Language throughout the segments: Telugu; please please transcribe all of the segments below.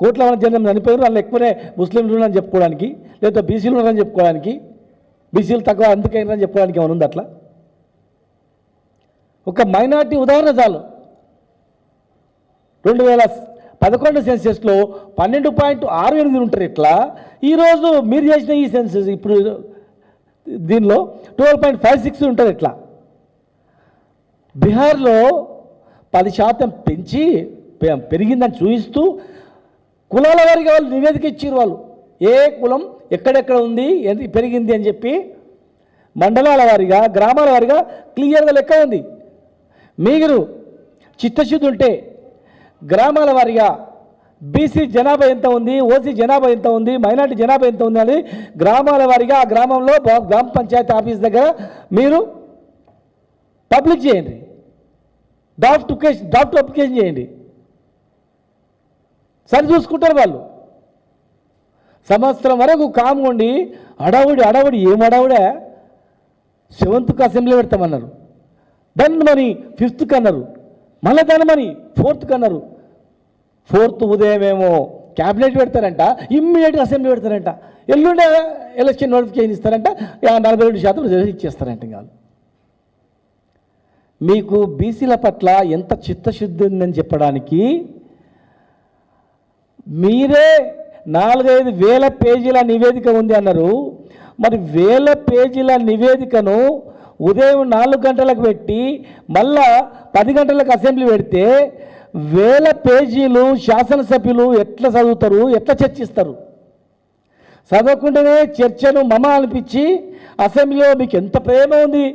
కోట్ల మంది జనం చనిపోయారు, వాళ్ళు ఎక్కువనే ముస్లింలు ఉన్నారని చెప్పుకోవడానికి, లేదా బీసీలు ఉన్నారని చెప్పుకోవడానికి, బీసీలు తక్కువ అందుకైనా చెప్పుకోవడానికి ఏమైనా ఉంది అట్లా? ఒక మైనార్టీ ఉదాహరణ చాలు. 2011 సెన్సెస్లో 12.68 ఉంటారు. ఇట్లా ఈరోజు మీరు చేసిన ఈ సెన్సెస్ ఇప్పుడు దీనిలో 12.56 ఉంటారు. ఇట్లా బీహార్లో 10% పెంచి పెరిగిందని చూపిస్తూ కులాల వారిగా వాళ్ళు నివేదిక ఇచ్చారు. వాళ్ళు ఏ కులం ఎక్కడెక్కడ ఉంది, ఎంత పెరిగింది అని చెప్పి మండలాల వారిగా, గ్రామాల వారిగా క్లియర్గా లెక్క ఉంది. మీరు చిత్తశుద్ధి ఉంటే గ్రామాల వారిగా బీసీ జనాభా ఎంత ఉంది, ఓసీ జనాభా ఎంత ఉంది, మైనార్టీ జనాభా ఎంత ఉంది అని గ్రామాల వారిగా ఆ గ్రామంలో గ్రామ పంచాయతీ ఆఫీస్ దగ్గర మీరు పబ్లిక్ చేయండి, డ్రాఫ్ట్ అప్లికేషన్ చేయండి. సరి చూసుకుంటారు వాళ్ళు. సంవత్సరం వరకు కాముండి అడవుడి ఏం అడవుడే 7th అసెంబ్లీ పెడతామన్నారు, దాన్ని మరి 5th అన్నారు, మళ్ళీ దాన్ని మరి 4th అన్నారు. 4th ఉదయమేమో క్యాబినెట్ పెడతారంట, ఇమ్మీడియట్గా అసెంబ్లీ పెడతారంట, ఎల్లుండే ఎలక్షన్ నోటిఫికేషన్ ఇస్తారంట, 42% రిజర్వ్ ఇచ్చేస్తారంట. ఇంకా మీకు బీసీల పట్ల ఎంత చిత్తశుద్ధి ఉందని చెప్పడానికి మీరే 4-5 వేల పేజీల నివేదిక ఉంది అన్నారు. మరి 1000 పేజీల నివేదికను ఉదయం 4 గంటలకు పెట్టి మళ్ళా 10 గంటలకు అసెంబ్లీ పెడితే 1000 పేజీలు శాసనసభ్యులు ఎట్లా చదువుతారు, ఎట్లా చర్చిస్తారు? చదవకుండానే చర్చను మమ అనిపించి అసెంబ్లీలో మీకు ఎంత ప్రేమ ఉంది,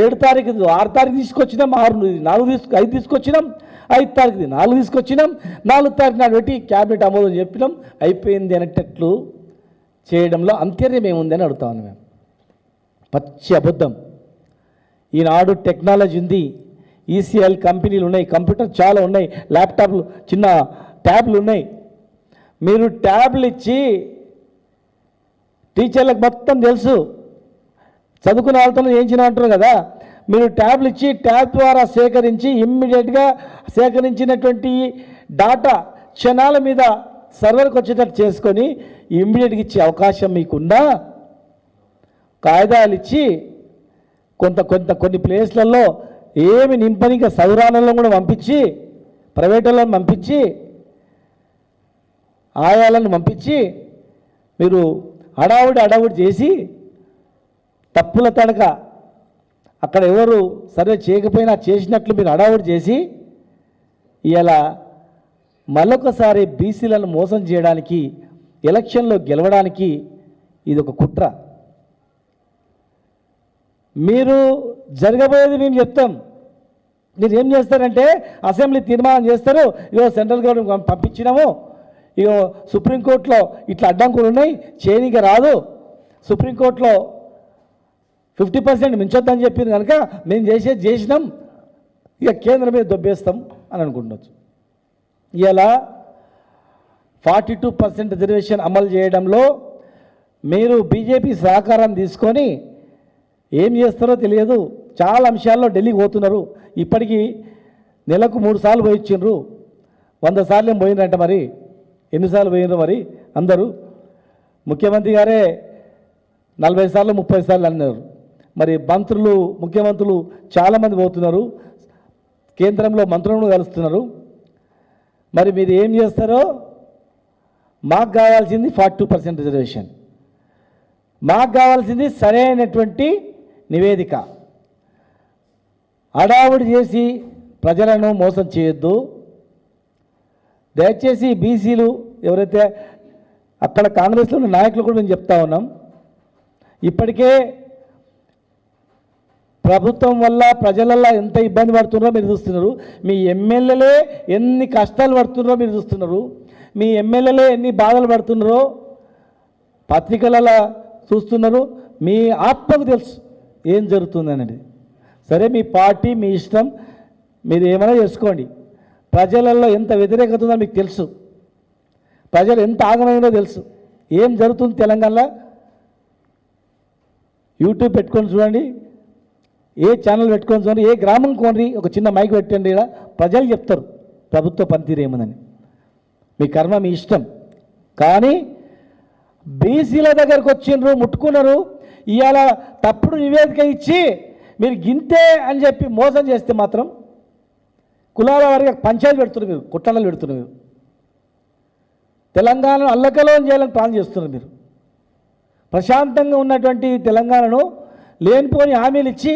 7 తారీఖు 6 తారీఖు తీసుకొచ్చినాం, 5 తీసుకొచ్చినాం, 5 తారీఖు 4 తీసుకొచ్చినాం, 4 తారీఖు నాడు పెట్టి క్యాబినెట్ ఆమోదం చెప్పినాం, అయిపోయింది అనేటట్లు చేయడంలో అంతర్యం ఏముంది అని అడుగుతాను మేము. పచ్చి అబద్ధం. ఈనాడు టెక్నాలజీ ఉంది, ఈసీఎల్ కంపెనీలు ఉన్నాయి, కంప్యూటర్ చాలా ఉన్నాయి, ల్యాప్టాప్లు చిన్న ట్యాబ్లు ఉన్నాయి. మీరు ట్యాబ్లు ఇచ్చి టీచర్లకు మొత్తం తెలుసు, చదువుకునే వాళ్ళతో చేయించిన అంటారు కదా, మీరు ట్యాబ్లు ఇచ్చి ట్యాబ్ ద్వారా సేకరించి ఇమ్మీడియట్గా సేకరించినటువంటి డాటా క్షణాల మీద సర్వర్కి వచ్చేటట్టు చేసుకొని ఇమ్మీడియట్గా ఇచ్చే అవకాశం మీకున్నా, కాగితాలు ఇచ్చి కొన్ని ప్లేస్లలో ఏమి నింపనిక సౌరాలలో కూడా పంపించి, ప్రైవేటులను పంపించి, ఆయాలను పంపించి మీరు అడావుడి చేసి తప్పుల తడక అక్కడ ఎవరు సర్వే చేయకపోయినా చేసినట్లు మీరు అడావుడి చేసి ఇలా మరొకసారి బీసీలను మోసం చేయడానికి, ఎలక్షన్లో గెలవడానికి ఇది ఒక కుట్ర. మీరు జరగబోయేది మేము చెప్తాం. మీరు ఏం చేస్తారంటే అసెంబ్లీ తీర్మానం చేస్తారు, ఇగో సెంట్రల్ గవర్నమెంట్ పంపించినాము, ఇగో సుప్రీంకోర్టులో ఇట్లా అడ్డంకులు ఉన్నాయి, చేయనీకి రాదు, సుప్రీంకోర్టులో 50% మించొద్దని చెప్పింది కనుక మేము చేసినాం, ఇక కేంద్రం మీద దొబ్బేస్తాం అని అనుకుంటున్నాం. ఇలా 42% రిజర్వేషన్ అమలు చేయడంలో మీరు బీజేపీ సహకారం తీసుకొని ఏం చేస్తారో తెలియదు. చాలా అంశాల్లో ఢిల్లీకి పోతున్నారు. ఇప్పటికీ నెలకు 3 సార్లు పోయి వచ్చిండ్రు, 100 సార్లు ఏం పోయినరంట. మరి ఎన్నిసార్లు పోయినరు మరి? అందరూ ముఖ్యమంత్రి గారే 40 సార్లు 30 సార్లు అన్నారు. మరి మంత్రులు, ముఖ్యమంత్రులు చాలామంది పోతున్నారు, కేంద్రంలో మంత్రులను కలుస్తున్నారు. మరి మీరు ఏం చేస్తారో? మాకు కావాల్సింది 42% రిజర్వేషన్, మాకు కావాల్సింది సరైనటువంటి నివేదిక. అడావుడి చేసి ప్రజలను మోసం చేయొద్దు. దయచేసి బీసీలు ఎవరైతే అక్కడ కాంగ్రెస్లో ఉన్న నాయకులు కూడా మేము చెప్తా ఉన్నాం, ఇప్పటికే ప్రభుత్వం వల్ల ప్రజలల్లో ఎంత ఇబ్బంది పడుతున్నారో మీరు చూస్తున్నారు. మీ ఎమ్మెల్యేలే ఎన్ని కష్టాలు పడుతున్నారో మీరు చూస్తున్నారు. మీ ఎమ్మెల్యేలే ఎన్ని బాధలు పడుతున్నారో పత్రికలలో చూస్తున్నారు. మీ ఆత్మకు తెలుసు ఏం జరుగుతుంది అనేది. సరే, మీ పార్టీ మీ ఇష్టం, మీరు ఏమైనా చేసుకోండి. ప్రజలలో ఎంత వ్యతిరేకత ఉందో మీకు తెలుసు, ప్రజలు ఎంత ఆగమైందో తెలుసు. ఏం జరుగుతుంది తెలంగాణలో యూట్యూబ్ పెట్టుకొని చూడండి, ఏ ఛానల్ పెట్టుకొని చూడండి, ఏ గ్రామం కోనరి ఒక చిన్న మైక్ పెట్టండి, ప్రజలు చెప్తారు ప్రభుత్వ పనితీరు ఏముందని. మీ కర్మ మీ ఇష్టం. కానీ బీసీల దగ్గరకు వచ్చిండ్రు, ముట్టుకున్నారు. ఇవాళ తప్పుడు నివేదిక ఇచ్చి మీరు గింతే అని చెప్పి మోసం చేస్తే మాత్రం కులాల వారిగా పంచాయతీ పెడుతున్నారు, మీరు కుట్రలు పెడుతున్నారు. మీరు తెలంగాణను అల్లకలోం చేయాలని ప్లాన్ చేస్తున్నారు. మీరు ప్రశాంతంగా ఉన్నటువంటి తెలంగాణను లేనిపోని హామీలు ఇచ్చి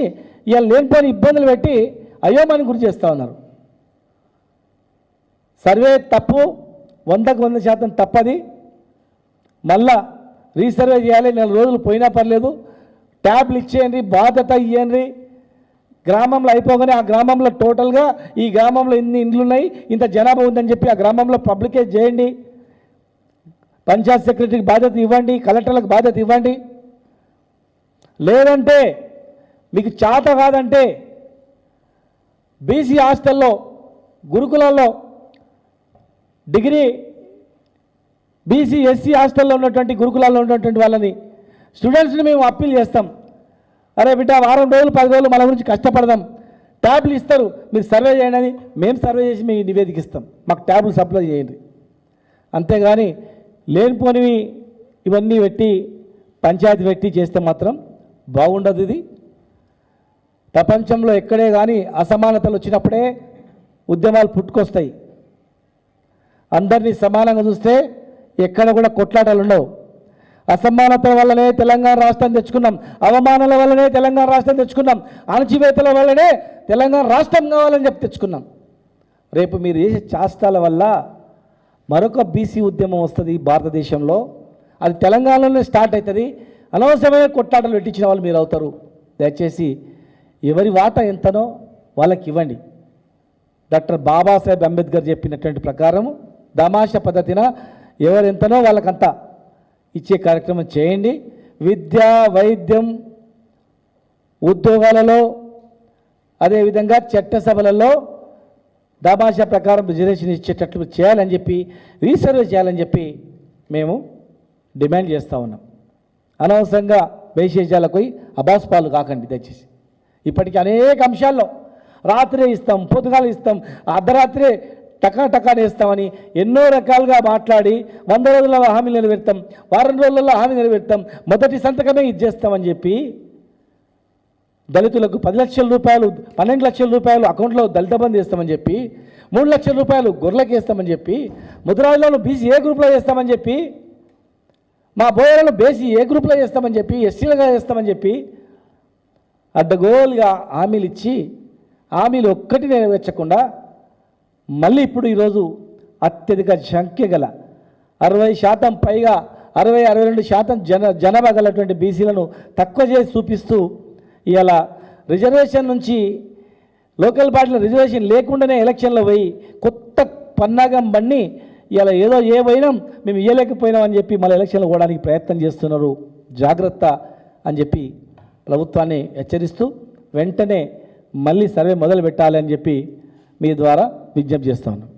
ఇవాళ లేనిపోని ఇబ్బందులు పెట్టి అయోమయానికి గురి చేస్తూ ఉన్నారు. సర్వే తప్పు, 100% తప్పది. మళ్ళా రీసర్వే చేయాలి. 4 రోజులు పోయినా పర్లేదు, ట్యాబ్లు ఇచ్చేయండి, బాధ్యత ఇవ్వండి. గ్రామంలో అయిపోగానే ఆ గ్రామంలో టోటల్గా ఈ గ్రామంలో ఇన్ని ఇండ్లు ఉన్నాయి, ఇంత జనాభా ఉందని చెప్పి ఆ గ్రామంలో పబ్లికేట్ చేయండి. పంచాయత్ సెక్రటరీకి బాధ్యత ఇవ్వండి, కలెక్టర్లకు బాధ్యత ఇవ్వండి. లేదంటే మీకు చేత కాదంటే బీసీ హాస్టల్లో, గురుకులాల్లో, డిగ్రీ బీసీ ఎస్సీ హాస్టల్లో ఉన్నటువంటి గురుకులాల్లో ఉన్నటువంటి వాళ్ళని స్టూడెంట్స్ని మేము అప్పీల్ చేస్తాం. అరే బిడ్డ, వారం రోజులు 10 రోజులు మన గురించి కష్టపడదాం, ట్యాబ్లు ఇస్తారు, మీరు సర్వే చేయండి అని మేము సర్వే చేసి మీకు నివేదిక ఇస్తాం, మాకు ట్యాబ్లు సప్లై చేయండి. అంతేగాని లేనిపోనివి ఇవన్నీ పెట్టి పంచాయతీ పెట్టి చేస్తే మాత్రం బాగుండదు. ఇది ప్రపంచంలో ఎక్కడే కానీ అసమానతలు వచ్చినప్పుడే ఉద్యమాలు పుట్టుకొస్తాయి. అందరినీ సమానంగా చూస్తే ఎక్కడ కూడా కొట్లాటలు ఉండవు. అసమానతల వల్లనే తెలంగాణ రాష్ట్రం తెచ్చుకున్నాం, అవమానాల వల్లనే తెలంగాణ రాష్ట్రం తెచ్చుకున్నాం, అణచివేతల వల్లనే తెలంగాణ రాష్ట్రం కావాలని చెప్పి తెచ్చుకున్నాం. రేపు మీరు చేసే చేష్టాల వల్ల మరొక బీసీ ఉద్యమం వస్తుంది భారతదేశంలో. అది తెలంగాణలోనే స్టార్ట్ అవుతుంది. అనవసరమైన కొట్లాటలు పెట్టించిన వాళ్ళు మీరు అవుతారు. దయచేసి ఎవరి వాటా ఎంతనో వాళ్ళకి ఇవ్వండి. డాక్టర్ బాబాసాహెబ్ అంబేద్కర్ చెప్పినటువంటి ప్రకారం దామాషా పద్ధతిన ఎవరెంతనో వాళ్ళకంతా ఇచ్చే కార్యక్రమం చేయండి. విద్య, వైద్యం, ఉద్యోగాలలో, అదేవిధంగా చట్టసభలలో దామాషా ప్రకారం రిజర్వేషన్ ఇచ్చేటట్లు చేయాలని చెప్పి, రీసర్వే చేయాలని చెప్పి మేము డిమాండ్ చేస్తూ ఉన్నాం. అనవసరంగా బేషేజాలకు పోయి అబాస్పాలు కాకండి దయచేసి. ఇప్పటికీ అనేక అంశాల్లో రాత్రే ఇస్తాం, పొద్దుగాలు ఇస్తాం, అర్ధరాత్రే టకాటకాని ఇస్తామని ఎన్నో రకాలుగా మాట్లాడి 100 రోజుల్లో హామీ నెరవేర్తాం, వారం రోజులలో హామీ నెరవేర్తాం, మొదటి సంతకమే ఇది చేస్తామని చెప్పి దళితులకు 10 లక్షల రూపాయలు, 12 లక్షల రూపాయలు అకౌంట్లో దళిత బంధు వేస్తామని చెప్పి, 3 లక్షల రూపాయలు గొర్రెలకు వేస్తామని చెప్పి, ముద్రాజులను బీసీ ఏ గ్రూప్లో వేస్తామని చెప్పి, మా బోయలను బీసీ ఏ గ్రూప్లో వేస్తామని చెప్పి, ఎస్సీలుగా వేస్తామని చెప్పి అడ్డగోలుగా హామీలు ఇచ్చి హామీలు ఒక్కటి నెరవేర్చకుండా మళ్ళీ ఇప్పుడు ఈరోజు అత్యధిక సంఖ్య గల 60% పైగా 62% జనాభా గలటువంటి బీసీలను తక్కువ చేసి చూపిస్తూ ఇవాళ రిజర్వేషన్ నుంచి లోకల్ పార్టీల రిజర్వేషన్ లేకుండానే ఎలక్షన్లో పోయి కొత్త పన్నాగం బండి ఇవాళ ఏదో ఏ పోయినాం మేము ఇవ్వలేకపోయినాం అని చెప్పి మళ్ళీ ఎలక్షన్లు పోవడానికి ప్రయత్నం చేస్తున్నారు. జాగ్రత్త అని చెప్పి ప్రభుత్వాన్ని హెచ్చరిస్తూ వెంటనే మళ్ళీ సర్వే మొదలు పెట్టాలి అని చెప్పి మీ ద్వారా విజ్ఞప్తి చేస్తా ఉన్నాం.